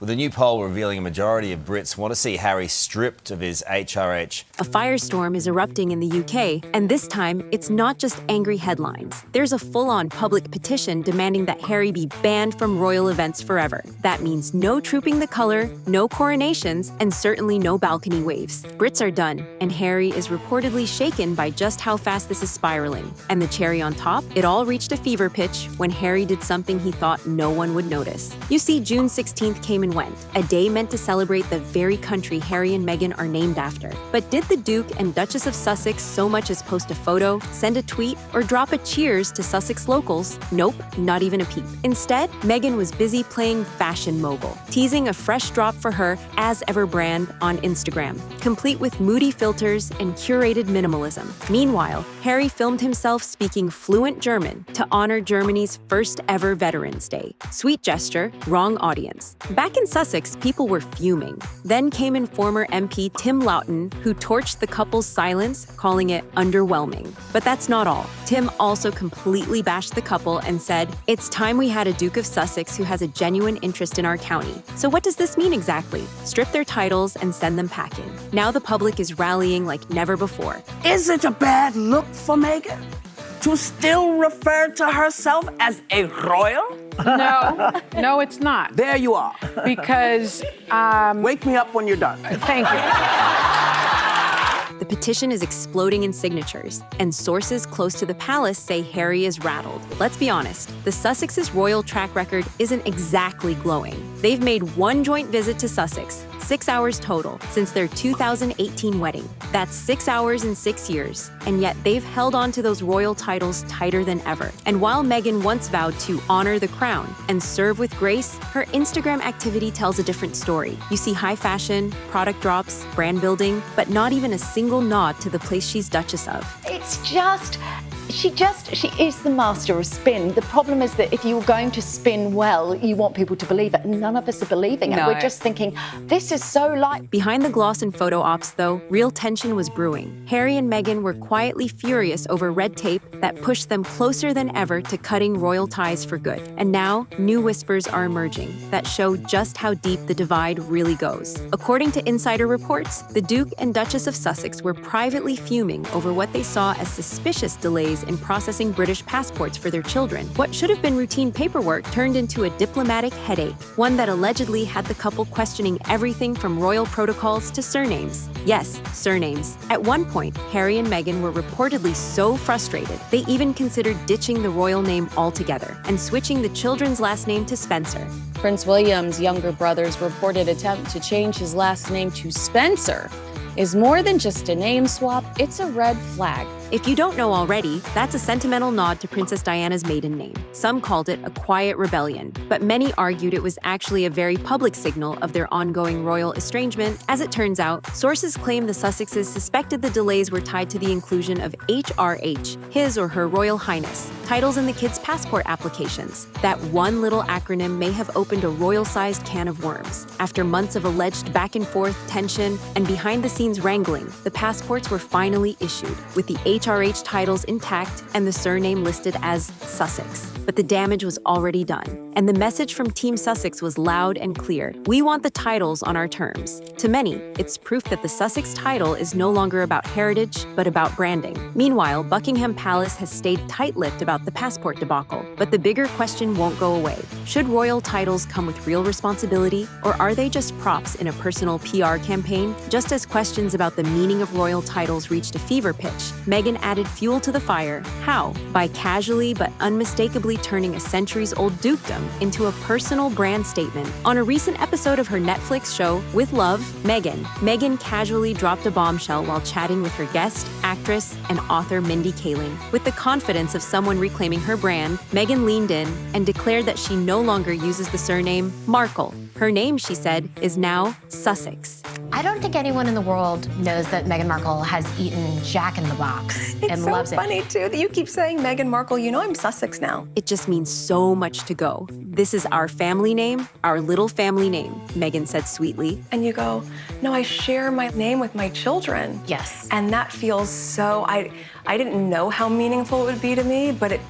with a new poll revealing a majority of Brits want to see Harry stripped of his HRH. A firestorm is erupting in the UK, and this time, it's not just angry headlines. There's a full-on public petition demanding that Harry be banned from royal events forever. That means no trooping the colour, no coronations, and certainly no balcony waves. Brits are done, and Harry is reportedly shaken by just how fast this is spiraling. And the cherry on top? It all reached a fever pitch when Harry did something he thought no one would notice. You see, June 16th came and went, a day meant to celebrate the very country Harry and Meghan are named after. But did the Duke and Duchess of Sussex so much as post a photo, send a tweet, or drop a cheers to Sussex locals? Nope, not even a peep. Instead, Meghan was busy playing fashion mogul, teasing a fresh drop for her As Ever brand on Instagram, complete with moody filters and curated minimalism. Meanwhile, Harry filmed himself speaking fluent German to honor Germany's first ever Veterans Day. Sweet gesture, wrong audience. Back in Sussex, people were fuming. Then came in former MP Tim Loughton, who torched the couple's silence, calling it underwhelming. But that's not all. Tim also completely bashed the couple and said, "It's time we had a Duke of Sussex who has a genuine interest in our county." So what does this mean exactly? Strip their titles and send them packing. Now the public is rallying like never before. Is it a bad look for Meghan to still refer to herself as a royal? No, it's not. There you are. Because, Wake me up when you're done. thank you. The petition is exploding in signatures, and sources close to the palace say Harry is rattled. Let's be honest, the Sussex's royal track record isn't exactly glowing. They've made one joint visit to Sussex, 6 hours total, since their 2018 wedding. That's 6 hours in 6 years, and yet they've held on to those royal titles tighter than ever. And while Meghan once vowed to honor the crown and serve with grace, her Instagram activity tells a different story. You see high fashion, product drops, brand building, but not even a single nod to the place she's Duchess of. It's just, she is the master of spin. The problem is that if you're going to spin well, you want people to believe it. None of us are believing it. No. We're just thinking, this is so like... Behind the gloss and photo ops, though, real tension was brewing. Harry and Meghan were quietly furious over red tape that pushed them closer than ever to cutting royal ties for good. And now, new whispers are emerging that show just how deep the divide really goes. According to insider reports, the Duke and Duchess of Sussex were privately fuming over what they saw as suspicious delays in processing British passports for their children. What should have been routine paperwork turned into a diplomatic headache, one that allegedly had the couple questioning everything from royal protocols to surnames. Yes, surnames. At one point, Harry and Meghan were reportedly so frustrated, they even considered ditching the royal name altogether and switching the children's last name to Spencer. Prince William's younger brother's reported attempt to change his last name to Spencer is more than just a name swap, it's a red flag. If you don't know already, that's a sentimental nod to Princess Diana's maiden name. Some called it a quiet rebellion, but many argued it was actually a very public signal of their ongoing royal estrangement. As it turns out, sources claim the Sussexes suspected the delays were tied to the inclusion of HRH, His or Her Royal Highness, titles in the kids' passport applications. That one little acronym may have opened a royal-sized can of worms. After months of alleged back-and-forth tension and behind-the-scenes wrangling, the passports were finally issued, with the HRH titles intact and the surname listed as Sussex. But the damage was already done, and the message from Team Sussex was loud and clear. We want the titles on our terms. To many, it's proof that the Sussex title is no longer about heritage, but about branding. Meanwhile, Buckingham Palace has stayed tight-lipped about the passport debacle, but the bigger question won't go away. Should royal titles come with real responsibility, or are they just props in a personal PR campaign? Just as questions about the meaning of royal titles reached a fever pitch, Meghan added fuel to the fire. How? By casually but unmistakably turning a centuries-old dukedom into a personal brand statement. On a recent episode of her Netflix show, With Love, Meghan casually dropped a bombshell while chatting with her guest, actress, and author Mindy Kaling. With the confidence of someone reclaiming her brand, Meghan leaned in and declared that she no longer uses the surname Markle. Her name, she said, is now Sussex. I don't think anyone in the world knows that Meghan Markle has eaten Jack in the Box and loves it. It's so funny, too, that you keep saying Meghan Markle. You know I'm Sussex now. It just means so much to go. This is our family name, our little family name, Meghan said sweetly. And you go, no, I share my name with my children. Yes. And that feels so, I didn't know how meaningful it would be to me, but it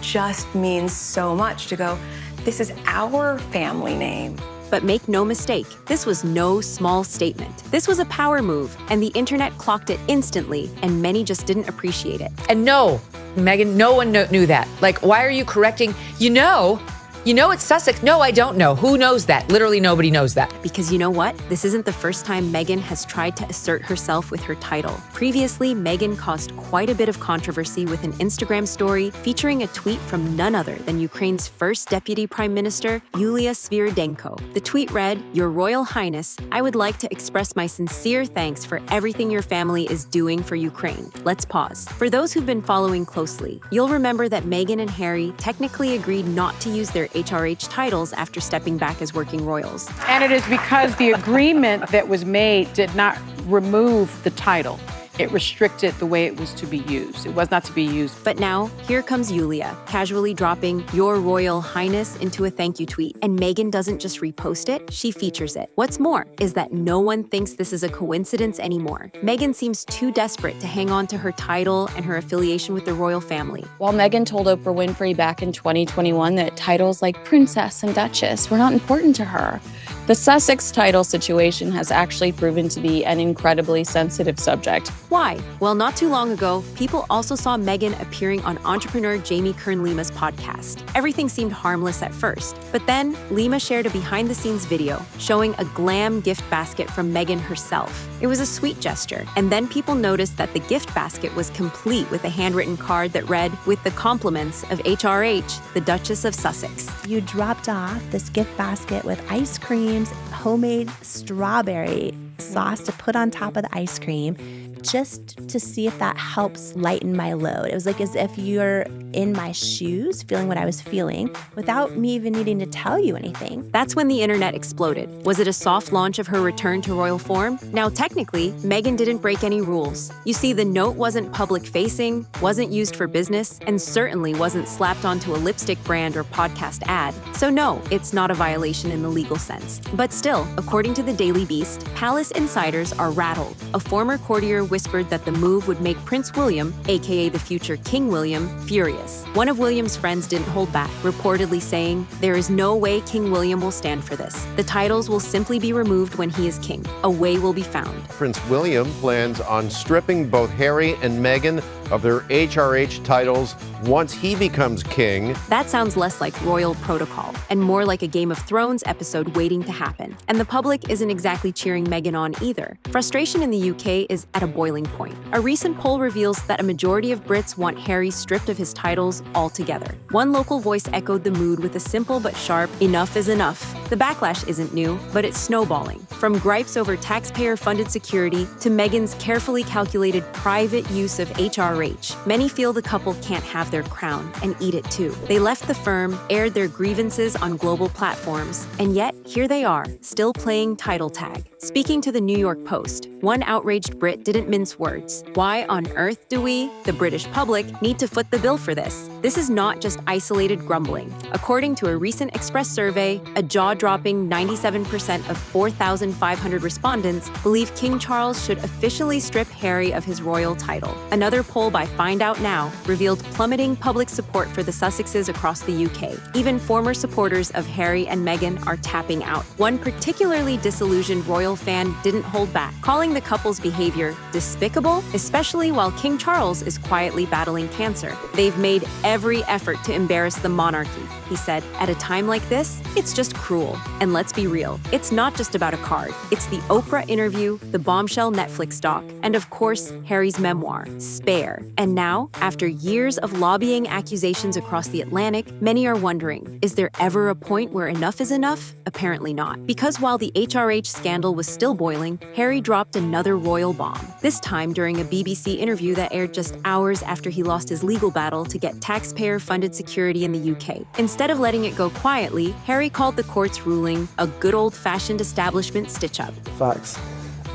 just means so much to go, this is our family name. But make no mistake, this was no small statement. This was a power move, and the internet clocked it instantly, and many just didn't appreciate it. And no, Meghan, no one knew that. Like, why are you correcting? You know it's Sussex. No, I don't know. Who knows that? Literally nobody knows that. Because you know what? This isn't the first time Meghan has tried to assert herself with her title. Previously, Meghan caused quite a bit of controversy with an Instagram story featuring a tweet from none other than Ukraine's first Deputy Prime Minister, Yulia Sviridenko. The tweet read, "Your Royal Highness, I would like to express my sincere thanks for everything your family is doing for Ukraine." Let's pause. For those who've been following closely, you'll remember that Meghan and Harry technically agreed not to use their HRH titles after stepping back as working royals. And it is because the agreement that was made did not remove the title. It restricted the way it was to be used. It was not to be used. But now, here comes Yulia, casually dropping "Your Royal Highness" into a thank you tweet. And Meghan doesn't just repost it, she features it. What's more is that no one thinks this is a coincidence anymore. Meghan seems too desperate to hang on to her title and her affiliation with the royal family. While Meghan told Oprah Winfrey back in 2021 that titles like princess and duchess were not important to her, the Sussex title situation has actually proven to be an incredibly sensitive subject. Why? Well, not too long ago, people also saw Meghan appearing on entrepreneur Jamie Kern-Lima's podcast. Everything seemed harmless at first, but then Lima shared a behind-the-scenes video showing a glam gift basket from Meghan herself. It was a sweet gesture, and then people noticed that the gift basket was complete with a handwritten card that read, "With the compliments of HRH, the Duchess of Sussex." You dropped off this gift basket with ice creams, homemade strawberry sauce to put on top of the ice cream, just to see if that helps lighten my load. It was like as if you're in my shoes, feeling what I was feeling, without me even needing to tell you anything. That's when the internet exploded. Was it a soft launch of her return to royal form? Now, technically, Meghan didn't break any rules. You see, the note wasn't public-facing, wasn't used for business, and certainly wasn't slapped onto a lipstick brand or podcast ad. So no, it's not a violation in the legal sense. But still, according to the Daily Beast, palace insiders are rattled. A former courtier whispered that the move would make Prince William, aka the future King William, furious. One of William's friends didn't hold back, reportedly saying, "There is no way King William will stand for this. The titles will simply be removed when he is king. A way will be found." Prince William plans on stripping both Harry and Meghan of their HRH titles once he becomes king. That sounds less like royal protocol and more like a Game of Thrones episode waiting to happen. And the public isn't exactly cheering Meghan on either. Frustration in the UK is at a boiling point. A recent poll reveals that a majority of Brits want Harry stripped of his titles altogether. One local voice echoed the mood with a simple but sharp, "Enough is enough." The backlash isn't new, but it's snowballing. From gripes over taxpayer-funded security to Meghan's carefully calculated private use of HRH, many feel the couple can't have their crown and eat it too. They left the firm, aired their grievances on global platforms, and yet here they are, still playing title tag. Speaking to the New York Post, one outraged Brit didn't mince words. Why on earth do we, the British public, need to foot the bill for this? This is not just isolated grumbling. According to a recent Express survey, a jaw-dropping 97% of 4,500 respondents believe King Charles should officially strip Harry of his royal title. Another poll by Find Out Now revealed plummeting public support for the Sussexes across the UK. Even former supporters of Harry and Meghan are tapping out. One particularly disillusioned royal fan didn't hold back, calling the couple's behavior despicable, especially while King Charles is quietly battling cancer. "They've made every effort to embarrass the monarchy," he said. "At a time like this, it's just cruel." And let's be real, it's not just about a card. It's the Oprah interview, the bombshell Netflix doc, and of course, Harry's memoir, Spare. And now, after years of lobbying accusations across the Atlantic, many are wondering, is there ever a point where enough is enough? Apparently not. Because while the HRH scandal was still boiling, Harry dropped another royal bomb. This time during a BBC interview that aired just hours after he lost his legal battle to get taxpayer-funded security in the UK. Instead of letting it go quietly, Harry called the court's ruling a good old-fashioned establishment stitch-up. The fact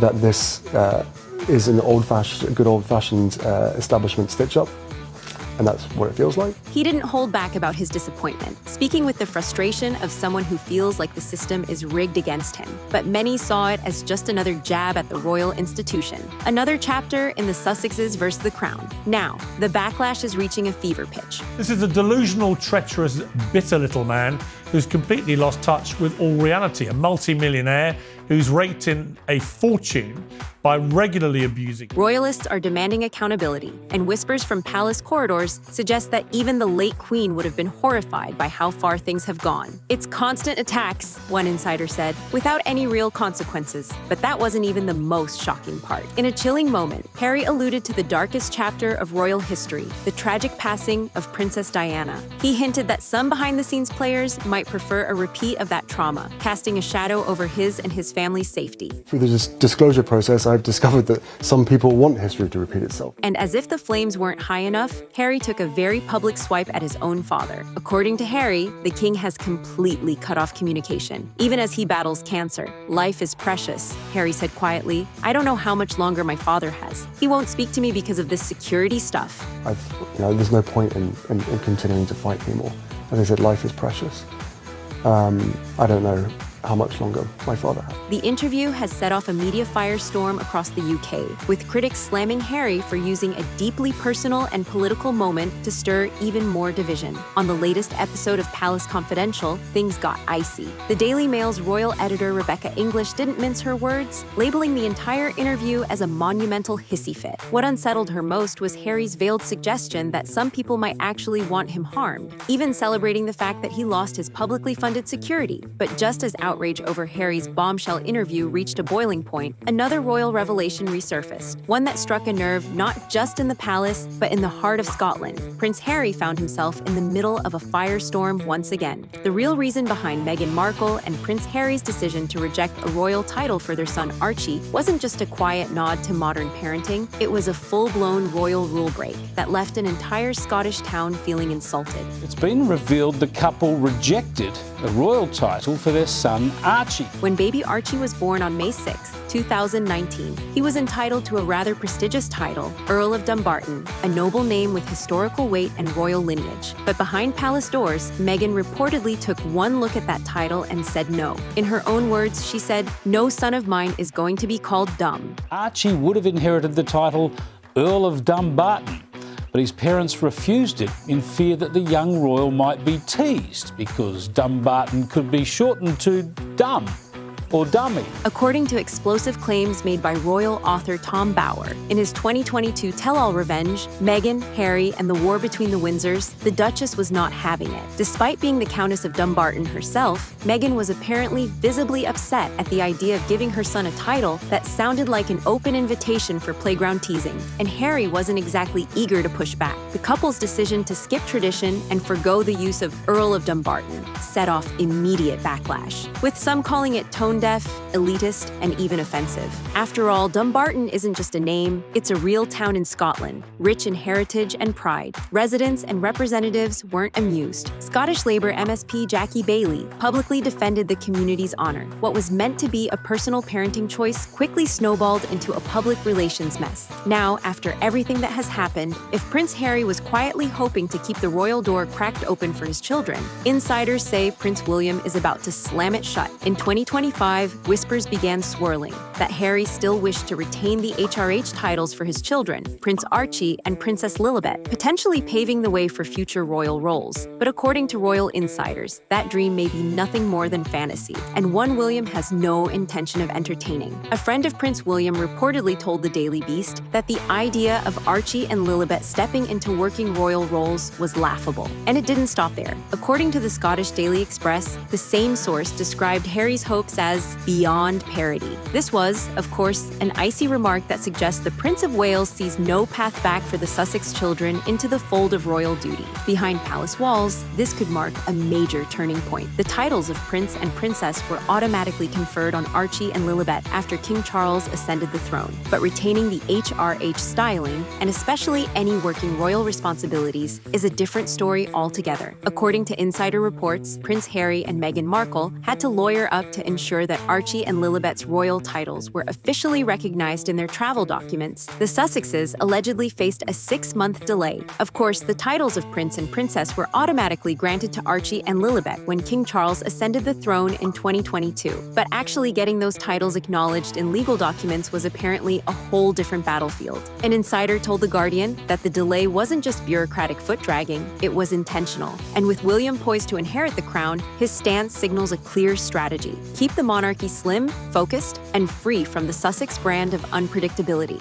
that this is an good old-fashioned establishment stitch-up and that's what it feels like. He didn't hold back about his disappointment, speaking with the frustration of someone who feels like the system is rigged against him. But many saw it as just another jab at the royal institution, another chapter in the Sussexes versus the Crown. Now, the backlash is reaching a fever pitch. This is a delusional, treacherous, bitter little man who's completely lost touch with all reality, a multi-millionaire who's raked in a fortune by regularly abusing. Royalists are demanding accountability, and whispers from palace corridors suggest that even the late Queen would have been horrified by how far things have gone. It's constant attacks, one insider said, without any real consequences. But that wasn't even the most shocking part. In a chilling moment, Harry alluded to the darkest chapter of royal history, the tragic passing of Princess Diana. He hinted that some behind-the-scenes players might prefer a repeat of that trauma, casting a shadow over his and his family's safety. Through the disclosure process, I've discovered that some people want history to repeat itself. And as if the flames weren't high enough, Harry took a very public swipe at his own father. According to Harry, the king has completely cut off communication, even as he battles cancer. Life is precious, Harry said quietly. I don't know how much longer my father has. He won't speak to me because of this security stuff. There's no point in continuing to fight anymore. As I said, life is precious. I don't know how much longer my father has. The interview has set off a media firestorm across the UK, with critics slamming Harry for using a deeply personal and political moment to stir even more division. On the latest episode of Palace Confidential, things got icy. The Daily Mail's royal editor Rebecca English didn't mince her words, labeling the entire interview as a monumental hissy fit. What unsettled her most was Harry's veiled suggestion that some people might actually want him harmed, even celebrating the fact that he lost his publicly funded security. But just as outrage over Harry's bombshell interview reached a boiling point, another royal revelation resurfaced, one that struck a nerve not just in the palace, but in the heart of Scotland. Prince Harry found himself in the middle of a firestorm once again. The real reason behind Meghan Markle and Prince Harry's decision to reject a royal title for their son Archie wasn't just a quiet nod to modern parenting, it was a full-blown royal rule break that left an entire Scottish town feeling insulted. It's been revealed the couple rejected a royal title for their son Archie. When baby Archie was born on May 6, 2019, he was entitled to a rather prestigious title, Earl of Dumbarton, a noble name with historical weight and royal lineage. But behind palace doors, Meghan reportedly took one look at that title and said no. In her own words, she said, "No son of mine is going to be called Dumb." Archie would have inherited the title Earl of Dumbarton, but his parents refused it in fear that the young royal might be teased because Dumbarton could be shortened to Dumb or Dummy. According to explosive claims made by royal author Tom Bower, in his 2022 tell-all revenge, Meghan, Harry, and the war between the Windsors, the Duchess was not having it. Despite being the Countess of Dumbarton herself, Meghan was apparently visibly upset at the idea of giving her son a title that sounded like an open invitation for playground teasing, and Harry wasn't exactly eager to push back. The couple's decision to skip tradition and forgo the use of Earl of Dumbarton set off immediate backlash, with some calling it tone-deaf, elitist, and even offensive. After all, Dumbarton isn't just a name, it's a real town in Scotland, rich in heritage and pride. Residents and representatives weren't amused. Scottish Labour MSP Jackie Bailey publicly defended the community's honour. What was meant to be a personal parenting choice quickly snowballed into a public relations mess. Now, after everything that has happened, if Prince Harry was quietly hoping to keep the royal door cracked open for his children, insiders say Prince William is about to slam it shut. In 2025, whispers began swirling that Harry still wished to retain the HRH titles for his children, Prince Archie and Princess Lilibet, potentially paving the way for future royal roles. But according to royal insiders, that dream may be nothing more than fantasy, and one William has no intention of entertaining. A friend of Prince William reportedly told the Daily Beast that the idea of Archie and Lilibet stepping into working royal roles was laughable. And it didn't stop there. According to the Scottish Daily Express, the same source described Harry's hopes as beyond parody. This was, of course, an icy remark that suggests the Prince of Wales sees no path back for the Sussex children into the fold of royal duty. Behind palace walls, this could mark a major turning point. The titles of Prince and Princess were automatically conferred on Archie and Lilibet after King Charles ascended the throne, but retaining the HRH styling, and especially any working royal responsibilities, is a different story altogether. According to insider reports, Prince Harry and Meghan Markle had to lawyer up to ensure before that Archie and Lilibet's royal titles were officially recognized in their travel documents, the Sussexes allegedly faced a 6-month delay. Of course, the titles of prince and princess were automatically granted to Archie and Lilibet when King Charles ascended the throne in 2022. But actually getting those titles acknowledged in legal documents was apparently a whole different battlefield. An insider told The Guardian that the delay wasn't just bureaucratic foot-dragging, it was intentional. And with William poised to inherit the crown, his stance signals a clear strategy: keep the monarchy slim, focused, and free from the Sussex brand of unpredictability.